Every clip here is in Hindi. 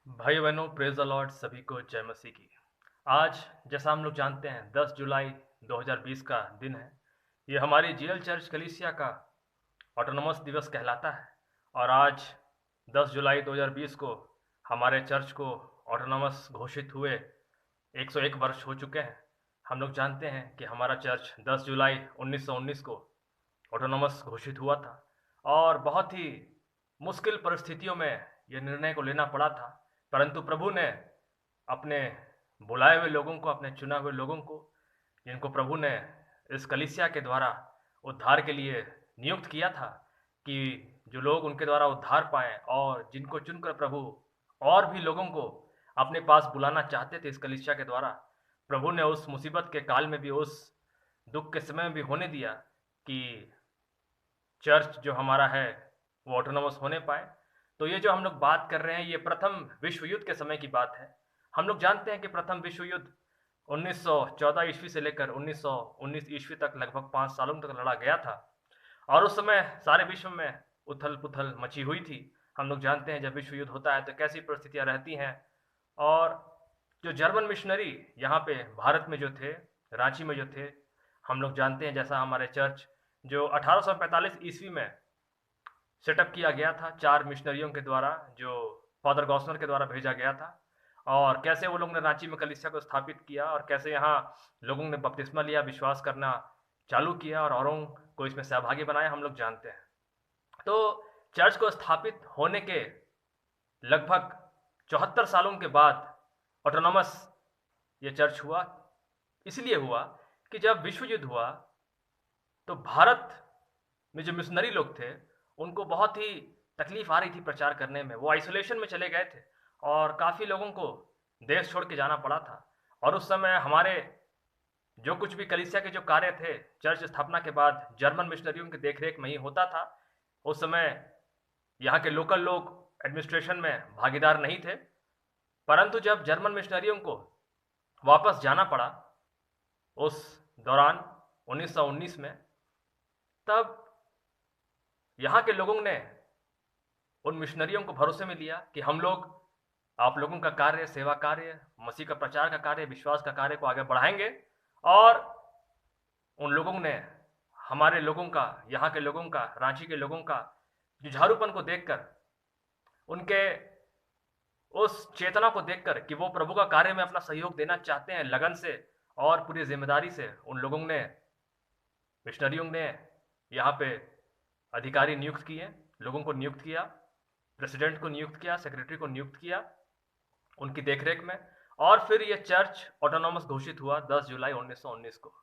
भाई बहनों, प्रेज द लॉर्ड। सभी को जय मसीह की। आज जैसा हम लोग जानते हैं 10 जुलाई 2020 का दिन है। ये हमारी जीएल चर्च कलीसिया का ऑटोनोमस दिवस कहलाता है। और आज 10 जुलाई 2020 को हमारे चर्च को ऑटोनोमस घोषित हुए 101 वर्ष हो चुके हैं। हम लोग जानते हैं कि हमारा चर्च 10 जुलाई 1919 को ऑटोनोमस घोषित हुआ था और बहुत ही मुश्किल परिस्थितियों में यह निर्णय को लेना पड़ा था। परंतु प्रभु ने अपने बुलाए हुए लोगों को, अपने चुना हुए लोगों को, जिनको प्रभु ने इस कलीसिया के द्वारा उद्धार के लिए नियुक्त किया था, कि जो लोग उनके द्वारा उद्धार पाएं, और जिनको चुनकर प्रभु और भी लोगों को अपने पास बुलाना चाहते थे इस कलीसिया के द्वारा, प्रभु ने उस मुसीबत के काल में भी, उस दुख के समय में भी होने दिया कि चर्च जो हमारा है वो ऑटोनोमस होने पाए। तो ये जो हम लोग बात कर रहे हैं, ये प्रथम विश्व युद्ध के समय की बात है। हम लोग जानते हैं कि प्रथम विश्व युद्ध 1914 ईस्वी से लेकर 1919 ईस्वी तक लगभग 5 सालों तक लड़ा गया था। और उस समय सारे विश्व में उथल पुथल मची हुई थी। हम लोग जानते हैं जब विश्व युद्ध होता है तो कैसी परिस्थितियां रहती हैं। और जो जर्मन मिशनरी यहाँ पे भारत में जो थे, रांची में जो थे, हम लोग जानते हैं जैसा हमारे चर्च जो 1845 ईस्वी में सेटअप किया गया था 4 मिशनरियों के द्वारा, जो फादर गॉसनर के द्वारा भेजा गया था, और कैसे वो लोग ने रांची में कलीसिया को स्थापित किया और कैसे यहाँ लोगों ने बपतिस्मा लिया, विश्वास करना चालू किया और औरों को इसमें सहभागी बनाया, हम लोग जानते हैं। तो चर्च को स्थापित होने के लगभग 74 सालों के बाद ऑटोनॉमस ये चर्च हुआ। इसलिए हुआ कि जब विश्व युद्ध हुआ तो भारत में जो मिशनरी लोग थे उनको बहुत ही तकलीफ आ रही थी प्रचार करने में। वो आइसोलेशन में चले गए थे और काफ़ी लोगों को देश छोड़ के जाना पड़ा था। और उस समय हमारे जो कुछ भी कलीसिया के जो कार्य थे चर्च स्थापना के बाद जर्मन मिशनरियों की देखरेख में ही होता था। उस समय यहाँ के लोकल लोग एडमिनिस्ट्रेशन में भागीदार नहीं थे। परंतु जब जर्मन मिशनरियों को वापस जाना पड़ा उस दौरान 1919 में, तब यहाँ के लोगों ने उन मिशनरियों को भरोसे में लिया कि हम लोग आप लोगों का कार्य, सेवा कार्य, मसीह का प्रचार का कार्य, विश्वास का कार्य को आगे बढ़ाएंगे। और उन लोगों ने हमारे लोगों का, यहाँ के लोगों का, रांची के लोगों का जुझारूपन को देखकर, उनके उस चेतना को देखकर कि वो प्रभु का कार्य में अपना सहयोग देना चाहते हैं लगन से और पूरी जिम्मेदारी से, उन लोगों ने, मिशनरियों ने यहाँ पे अधिकारी नियुक्त किए, लोगों को नियुक्त किया, प्रेसिडेंट को नियुक्त किया, सेक्रेटरी को नियुक्त किया उनकी देखरेख में। और फिर ये चर्च ऑटोनॉमस घोषित हुआ 10 जुलाई 1919 को।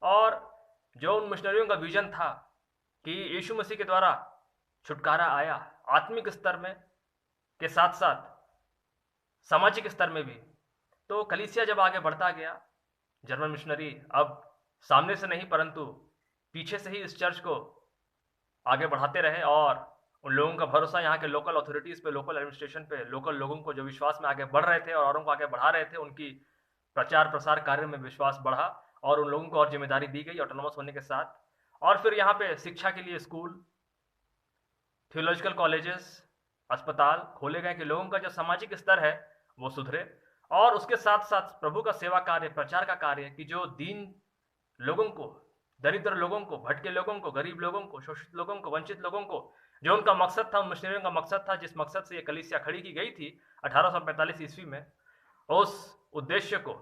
और जो उन मिशनरियों का विजन था कि यीशु मसीह के द्वारा छुटकारा आया, आत्मिक स्तर में के साथ साथ सामाजिक स्तर में भी, तो कलीसिया जब आगे बढ़ता गया, जर्मन मिशनरी अब सामने से नहीं परंतु पीछे से ही इस चर्च को आगे बढ़ाते रहे। और उन लोगों का भरोसा यहाँ के लोकल अथॉरिटीज़ पे, लोकल एडमिनिस्ट्रेशन पे, लोकल लोगों को जो विश्वास में आगे बढ़ रहे थे और औरों को आगे बढ़ा रहे थे, उनकी प्रचार प्रसार कार्य में विश्वास बढ़ा और उन लोगों को और जिम्मेदारी दी गई ऑटोनॉमस होने के साथ। और फिर यहाँ पे शिक्षा के लिए स्कूल, थियोलॉजिकल कॉलेजेस, अस्पताल खोले गए कि लोगों का जो सामाजिक स्तर है वो सुधरे। और उसके साथ साथ प्रभु का सेवा कार्य, प्रचार का कार्य, कि जो दीन लोगों को, दरिद्र लोगों को, भटके लोगों को, गरीब लोगों को, शोषित लोगों को, वंचित लोगों को, जो उनका मकसद था, उन मिशनरियों का मकसद था, जिस मकसद से ये कलीसिया खड़ी की गई थी 1845 ईस्वी में, उस उद्देश्य को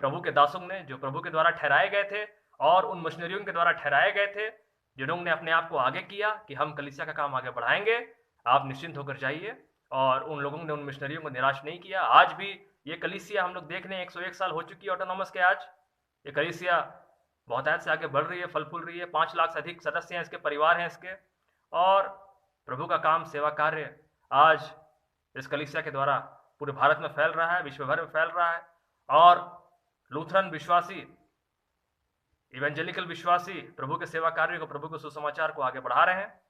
प्रभु के दासों ने, जो प्रभु के द्वारा ठहराए गए थे और उन मिशनरियों के द्वारा ठहराए गए थे, जिन्होंने अपने आप को आगे किया कि हम कलीसिया का काम आगे बढ़ाएंगे, आप निश्चिंत होकर जाइए। और उन लोगों ने उन मिशनरियों को निराश नहीं किया। आज भी ये कलीसिया हम लोग देख रहे हैं 101 साल हो चुकी है ऑटोनॉमस के। आज ये कलीसिया बहुतायत से आगे बढ़ रही है, फल फूल रही है। 5 लाख से अधिक सदस्य हैं इसके, परिवार हैं इसके। और प्रभु का काम, सेवा कार्य आज इस कलीसिया के द्वारा पूरे भारत में फैल रहा है, विश्व भर में फैल रहा है। और लूथरन विश्वासी, इवेंजेलिकल विश्वासी प्रभु के सेवा कार्य को, प्रभु के सुसमाचार को आगे बढ़ा रहे हैं।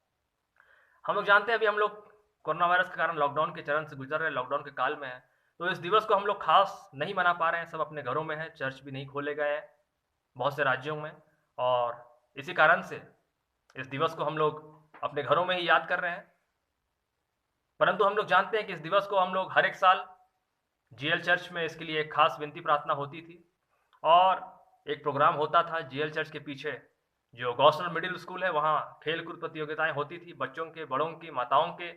हम लोग जानते हैं अभी हम लोग कोरोना वायरस के कारण लॉकडाउन के चरण से गुजर रहे, लॉकडाउन के काल में है, तो इस दिवस को हम लोग खास नहीं मना पा रहे हैं। सब अपने घरों में हैं, चर्च भी नहीं खोले गए हैं बहुत से राज्यों में। और इसी कारण से इस दिवस को हम लोग अपने घरों में ही याद कर रहे हैं। परंतु हम लोग जानते हैं कि इस दिवस को हम लोग हर एक साल जीएल चर्च में इसके लिए एक खास विनती प्रार्थना होती थी और एक प्रोग्राम होता था जीएल चर्च के पीछे जो गौसल मिडिल स्कूल है, वहाँ खेल कूद प्रतियोगिताएं होती थी, बच्चों के, बड़ों की, माताओं के,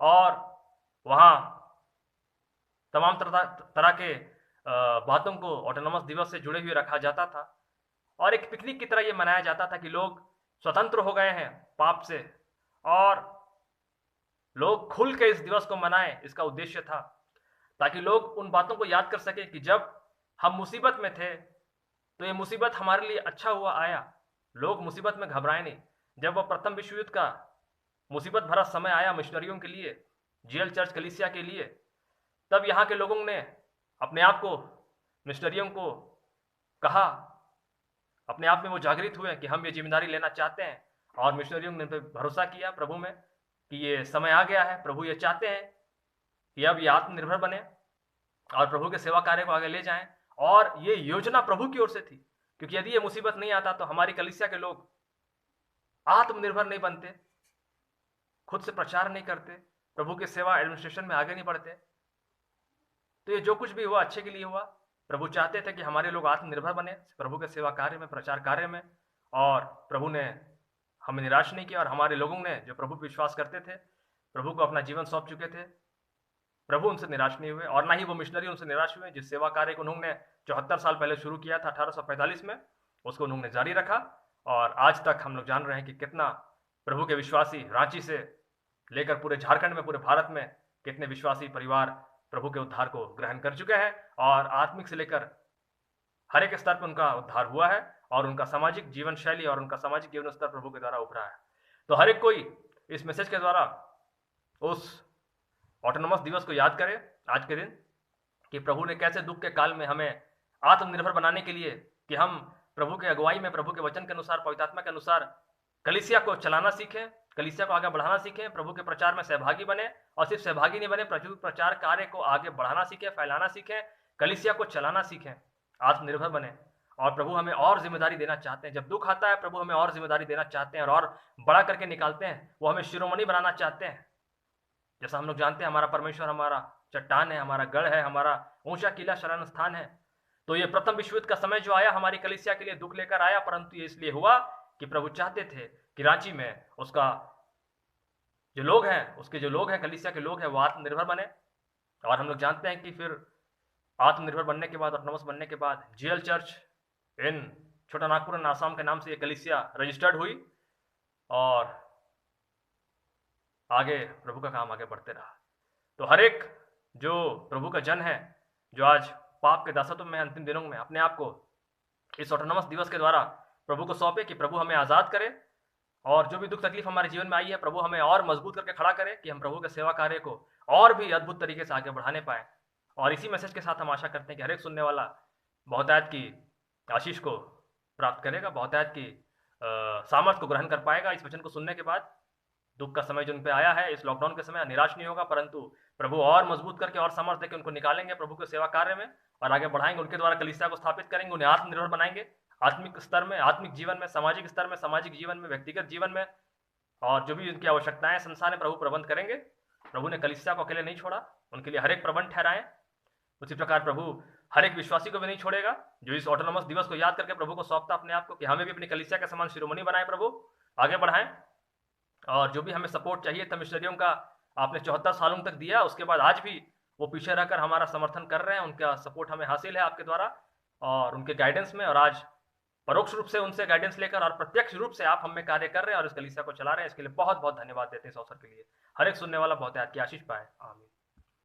और वहाँ तमाम तरह के बातों को ऑटोनॉमस दिवस से जुड़े हुए रखा जाता था और एक पिकनिक की तरह ये मनाया जाता था कि लोग स्वतंत्र हो गए हैं पाप से और लोग खुल के इस दिवस को मनाएं। इसका उद्देश्य था ताकि लोग उन बातों को याद कर सकें कि जब हम मुसीबत में थे तो ये मुसीबत हमारे लिए अच्छा हुआ आया। लोग मुसीबत में घबराए नहीं। जब वह प्रथम विश्व युद्ध का मुसीबत भरा समय आया मिशनरियों के लिए, जीएल चर्च कलीसिया के लिए, तब यहाँ के लोगों ने अपने आप को, मिशनरियों को कहा, अपने आप में वो जागृत हुए कि हम ये जिम्मेदारी लेना चाहते हैं और मिशनरियों ने भरोसा किया प्रभु में कि ये समय आ गया है। प्रभु ये चाहते हैं कि अब ये आत्मनिर्भर बने और प्रभु के सेवा कार्य को आगे ले जाएं और ये योजना प्रभु की ओर से थी, क्योंकि यदि ये मुसीबत नहीं आता तो हमारी कलीसिया के लोग आत्मनिर्भर नहीं बनते, खुद से प्रचार नहीं करते, प्रभु के सेवा एडमिनिस्ट्रेशन में आगे नहीं बढ़ते। तो ये जो कुछ भी हुआ अच्छे के लिए हुआ। प्रभु चाहते थे कि हमारे लोग आत्मनिर्भर बने प्रभु के सेवा कार्य में, प्रचार कार्य में, और प्रभु ने हमें निराश नहीं किया और हमारे लोगों ने जो प्रभु पर विश्वास करते थे, प्रभु को अपना जीवन सौंप चुके थे, प्रभु उनसे निराश नहीं हुए और ना ही वो मिशनरी उनसे निराश हुए। जिस सेवा कार्य को उन्होंने 74 साल पहले शुरू किया था 1845 में, उसको उन्होंने जारी रखा और आज तक हम लोग जान रहे हैं कि कितना प्रभु के विश्वासी रांची से लेकर पूरे झारखंड में, पूरे भारत में कितने विश्वासी परिवार प्रभु के उद्धार को ग्रहण कर चुके हैं और आत्मिक से लेकर हर एक स्तर पर उनका उद्धार हुआ है और उनका सामाजिक जीवन शैली और उनका सामाजिक जीवन स्तर प्रभु के द्वारा उभरा है। तो हर एक कोई इस मैसेज के द्वारा उस ऑटोनॉमस दिवस को याद करें आज के दिन कि प्रभु ने कैसे दुख के काल में हमें आत्मनिर्भर बनाने के लिए कि हम प्रभु के अगुवाई में, प्रभु के वचन के अनुसार, पवित्र आत्मा के अनुसार कलीसिया को चलाना सीखें, कलीसिया को आगे बढ़ाना सीखें, प्रभु के प्रचार में सहभागी बने और सिर्फ सहभागी नहीं बने, प्रभु प्रचार कार्य को आगे बढ़ाना सीखें, फैलाना सीखें, कलीसिया को चलाना सीखें, आत्मनिर्भर बने। और प्रभु हमें और जिम्मेदारी देना चाहते हैं। जब दुख आता है प्रभु हमें और जिम्मेदारी देना चाहते हैं और बड़ा करके निकालते हैं। वो हमें शिरोमणि बनाना चाहते हैं। जैसा हम लोग जानते हैं हमारा परमेश्वर हमारा चट्टान है, हमारा गढ़ है, हमारा ऊंचा किला शरण स्थान है। तो ये प्रथम विश्व युद्ध का समय जो आया हमारी कलीसिया के लिए दुख लेकर आया, परंतु ये इसलिए हुआ कि प्रभु चाहते थे कि रांची में उसका जो लोग हैं, उसके जो लोग हैं, कलीसिया के लोग हैं, वो आत्मनिर्भर बने। और हम लोग जानते हैं कि फिर आत्मनिर्भर बनने के बाद, ऑटोनॉमस बनने के बाद जीएल चर्च इन छोटा नागपुर आसाम के नाम से ये कलीसिया रजिस्टर्ड हुई और आगे प्रभु का काम आगे बढ़ते रहा। तो हर एक जो प्रभु का जन है, जो आज पाप के दासत्व में अंतिम दिनों में अपने आप को इस ऑटोनॉमस दिवस के द्वारा प्रभु को सौंपे कि प्रभु हमें आज़ाद करे और जो भी दुख तकलीफ हमारे जीवन में आई है प्रभु हमें और मजबूत करके खड़ा करे कि हम प्रभु के सेवा कार्य को और भी अद्भुत तरीके से आगे बढ़ाने पाए। और इसी मैसेज के साथ हम आशा करते हैं कि हर एक सुनने वाला बहुतायत की आशीष को प्राप्त करेगा, बहुतायत की सामर्थ को ग्रहण कर पाएगा। इस वचन को सुनने के बाद दुख का समय जो उन पे आया है इस लॉकडाउन के समय, निराश नहीं होगा, परंतु प्रभु और मजबूत करके और सामर्थ देकर उनको निकालेंगे प्रभु के सेवा कार्य में और आगे बढ़ाएंगे। उनके द्वारा कलीसिया को स्थापित करेंगे, उन्हें आत्मनिर्भर बनाएंगे, आत्मिक स्तर में, आत्मिक जीवन में, सामाजिक स्तर में, सामाजिक जीवन में, व्यक्तिगत जीवन में, और जो भी उनकी आवश्यकताएं संसार में प्रभु प्रबंध करेंगे। प्रभु ने कलीसिया को अकेले नहीं छोड़ा, उनके लिए हर एक प्रबंध ठहराए। उसी प्रकार प्रभु हर एक विश्वासी को भी नहीं छोड़ेगा जो इस ऑटोनॉमस दिवस को याद करके प्रभु को सौंपता अपने आप को कि हमें भी अपनी कलीसिया के समान शिरोमणि बनाए, प्रभु आगे बढ़ाएं। और जो भी हमें सपोर्ट चाहिए था मिशनरियों का आपने 74 सालों तक दिया, उसके बाद आज भी वो पीछे रहकर हमारा समर्थन कर रहे हैं। उनका सपोर्ट हमें हासिल है आपके द्वारा और उनके गाइडेंस में, और आज परोक्ष रूप से उनसे गाइडेंस लेकर और प्रत्यक्ष रूप से आप हमें कार्य कर रहे हैं और इस कलीसिया को चला रहे हैं। इसके लिए बहुत बहुत धन्यवाद देते हैं इस अवसर के लिए। हर एक सुनने वाला बहुत की आशीष पाए। आमीन।